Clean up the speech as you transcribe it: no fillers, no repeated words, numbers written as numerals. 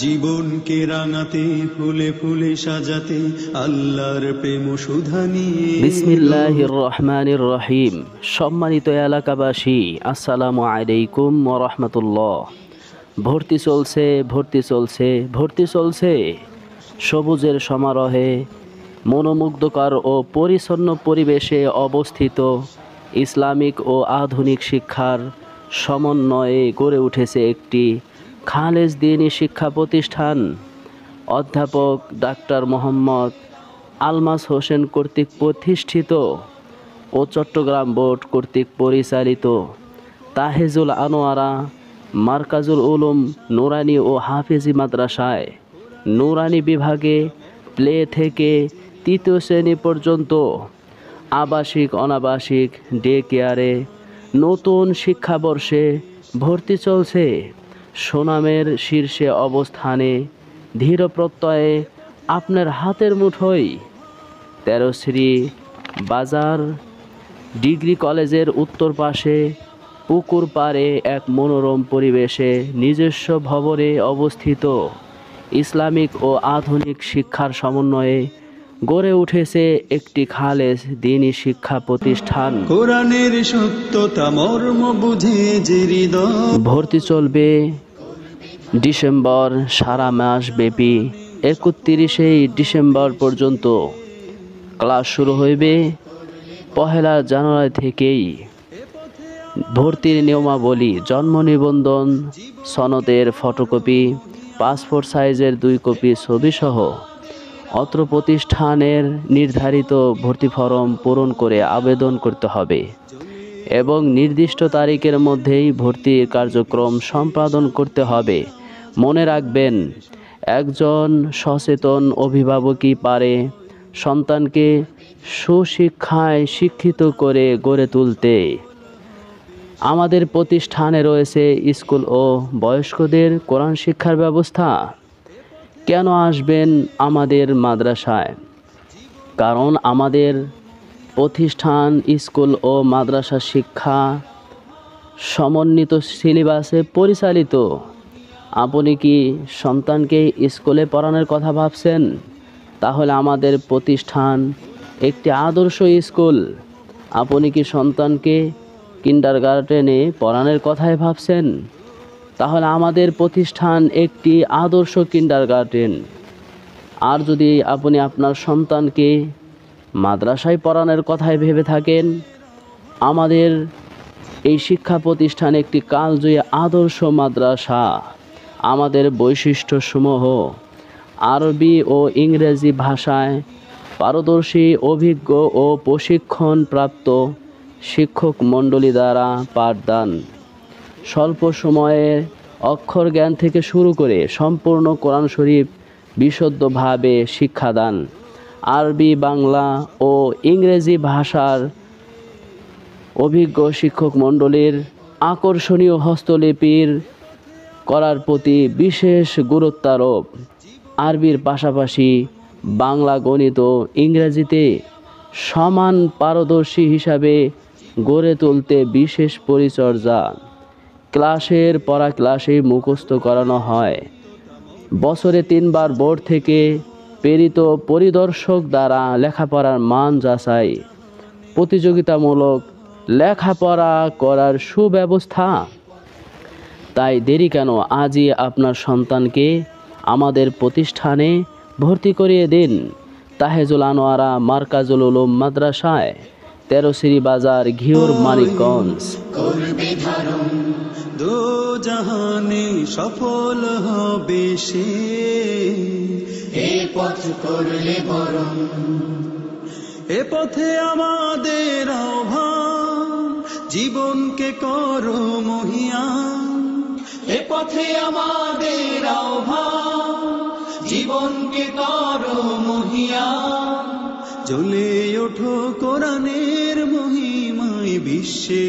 জীবনকে রাঙাতে ফুলে ফুলে সাজাতে আল্লাহর প্রেম সুধা নিয়ে। বিসমিল্লাহির রহমানির রহিম। সম্মানিত এলাকাবাসী, আসসালামু আলাইকুম ওয়া রাহমাতুল্লাহ। ভর্তি চলছে, ভর্তি চলছে, ভর্তি চলছে। সবুজের সমারোহে মনোমুগ্ধকর ও পরিচ্ছন্ন পরিবেশে অবস্থিত ইসলামিক ও আধুনিক শিক্ষার সমন্বয়ে গড়ে উঠেছে একটি খালেজ দ্বীনি শিক্ষা প্রতিষ্ঠান। অধ্যাপক ডাক্তার মোহাম্মদ আলমাস হোসেন কর্তৃক প্রতিষ্ঠিত ও চট্টগ্রাম বোর্ড কর্তৃক পরিচালিত তাহেজুল আনোয়ারা মারকাজুল উলুম নুরানি ও হাফেজি মাদ্রাসায় নুরানি বিভাগে প্লে থেকে তৃতীয় শ্রেণী পর্যন্ত আবাসিক অনাবাসিক ডে কেয়ারে নতুন শিক্ষাবর্ষে ভর্তি চলছে। সুনামের শীর্ষে অবস্থানে ধীর প্রত্যয়ে আপনার হাতের মুঠোয় 13 শ্রী বাজার ডিগ্রি কলেজের উত্তর পাশে পুকুর পাড়ে এক মনোরম পরিবেশে নিজস্ব ভবনে অবস্থিত ইসলামিক ও আধুনিক শিক্ষার সমন্বয়ে গড়ে উঠেছে একটি খালেজ দ্বীনি শিক্ষা প্রতিষ্ঠান। কোরআনের সত্যতা মর্ম বুঝে যে হৃদয়। ভর্তি চলবে ডিসেম্বর সারা মাস ব্যাপী। 31শে ডিসেম্বর পর্যন্ত ক্লাস শুরু হইবে 1 জানুয়ারি থেকেই। ভর্তির নিয়মাবলী: জন্ম নিবন্ধন সনদের ফটোকপি, পাসপোর্ট সাইজের 2 কপি ছবিসহ অত্র প্রতিষ্ঠানের নির্ধারিত ভর্তি ফরম পূরণ করে আবেদন করতে হবে এবং নির্দিষ্ট তারিখের মধ্যেই ভর্তির কার্যক্রম সম্পাদন করতে হবে। মনে রাখবেন, একজন সচেতন অভিভাবকই পারে সন্তানকে সুশিক্ষায় শিক্ষিত করে গড়ে তুলতে। আমাদের প্রতিষ্ঠানে রয়েছে স্কুল ও বয়স্কদের কোরআন শিক্ষার ব্যবস্থা। কেন আসবেন আমাদের মাদ্রাসায়? কারণ আমাদের প্রতিষ্ঠান স্কুল ও মাদ্রাসা শিক্ষা সমন্বিত সিলেবাসে পরিচালিত। আপনি কি সন্তানকে স্কুলে পড়ানোর কথা ভাবছেন? তাহলে আমাদের প্রতিষ্ঠান একটি আদর্শ স্কুল। আপনি কি সন্তানকে কিন্ডারগার্টেনে পড়ানোর কথাই ভাবছেন? তাহলে আমাদের প্রতিষ্ঠান একটি আদর্শ কিন্ডারগার্টেন। আর যদি আপনি আপনার সন্তানকে মাদ্রাসায় পড়ানোর কথাই ভেবে থাকেন, আমাদের এই শিক্ষা প্রতিষ্ঠান একটি কালজয়ী আদর্শ মাদ্রাসা। আমাদের বৈশিষ্ট্যসমূহ: আরবি ও ইংরেজি ভাষায় পারদর্শী অভিজ্ঞ ও প্রশিক্ষণপ্রাপ্ত শিক্ষক মণ্ডলী দ্বারা পাঠদান, স্বল্প সময়ে অক্ষর জ্ঞান থেকে শুরু করে সম্পূর্ণ কোরআন শরীফ বিশুদ্ধভাবে শিক্ষাদান, আরবি বাংলা ও ইংরেজি ভাষার অভিজ্ঞ শিক্ষক মণ্ডলীর আকর্ষণীয় হস্তলিপির করার প্রতি বিশেষ গুরুত্বারোপ, আরবির পাশাপাশি বাংলা গণিত ও ইংরেজিতে সমান পারদর্শী হিসাবে গড়ে তুলতে বিশেষ পরিচর্যা। ক্লাসের পড়া ক্লাসে মুখস্থ করানো হয়। বছরে 3 বার বোর্ড থেকে প্রেরিত পরিদর্শক দ্বারা লেখাপড়ার মান যাচাই, প্রতিযোগিতামূলক লেখাপড়া করার সুব্যবস্থা। তাই দেরি কেন? আজই আপনার সন্তানকে আমাদের প্রতিষ্ঠানে ভর্তি করিয়ে দিন। তাহেজুল আনোয়ারা মারকাজুল উলুম মাদ্রাসায়, 13 শ্রী বাজার, ঘিওর, মানিকগঞ্জ। করবে ধারণ দো জাহানে সফল হবে সে, এ পথ করলে বরণ। এ পথে আমাদের আহ্বান, জীবনকে করো মহিয়ান। এ পথে আমাদের আহ্বান, জীবনকে করো মহিয়ান। জ্বলে ওঠো কোরআনের মহিমায় বিশ্বে।